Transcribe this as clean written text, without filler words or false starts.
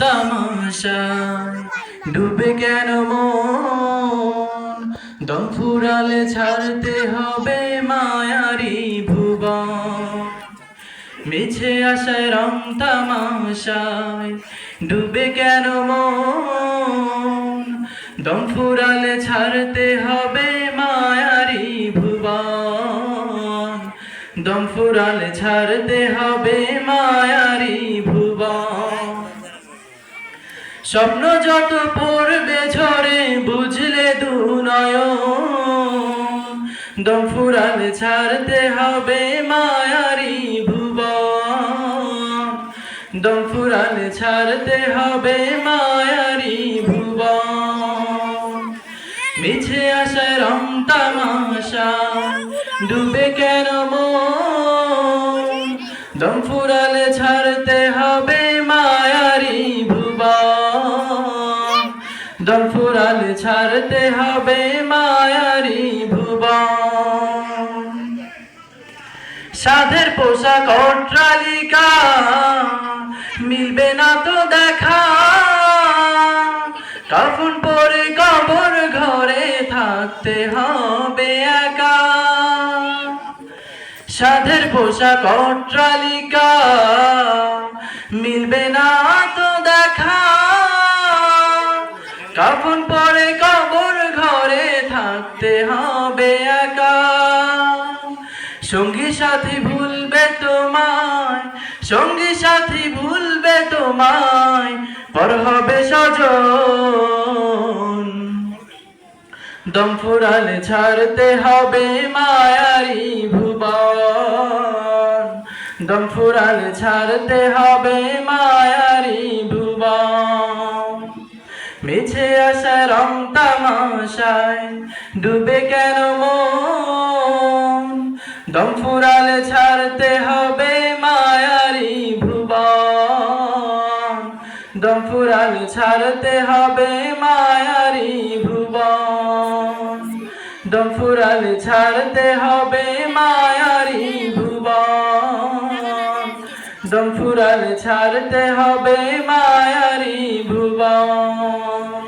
তামাশায় ডুবে কেন মন, দম ফুরালে ছাড়তে হবে মায়ারি ভুবন। মিছে আশায় রং তামাশায় ডুবে কেন মন, দম ফুরালে ছাড়তে হবে মায়ারি ভুবন। দম ফুরালে ছাড়তে হবে মায়ারি ভুবন। স্বপ্ন যত পড়বে ঝরে বুঝলে দু নয়ন, দম ফুরালে ছাড়তে হবে মায়ারি ভুবন। দম ফুরালে ছাড়তে হবে মায়ারি ভুবন। মিছে আশায় রং তামাশা ডুবে কেন মন, দম ফুরালে ছাড়তে হবে মায়ারি ভুবন। দম ফুরালে ছাড়তে হবে মায়ারি ভুবন। সাধের পোশাক অট্টালিকা মিলবে না তো দেখা, কাফন পরে কবর ঘরে থাকতে হবে একা। সাধের পোশাক অট্টালিকা মিলবে না তো দেখা, কাফন পরে কবর ঘরে থাকতে হবে একা। সঙ্গী সাথী ভুলবে তোমায়, সঙ্গী সাথী ভুলবে তোমায়, পর হবে স্বজন। দম ফুরালে ছাড়তে হবে মায়ারি ভুবন। দম ফুরালে ছাড়তে হবে মায়ারি ভুবন। মিছে আশা রং তামাশায় ডুবে কেন মন, দম ফুরালে ছাড়তে হবে মায়ারি ভুবন। দম ফুরালে ছাড়তে হবে মায়ারি ভুবন। দম ফুরালে ছাড়তে হবে মায়ারি ভুবন। দম ফুরালে ছাড়তে হবে মায়ারি ভুবন।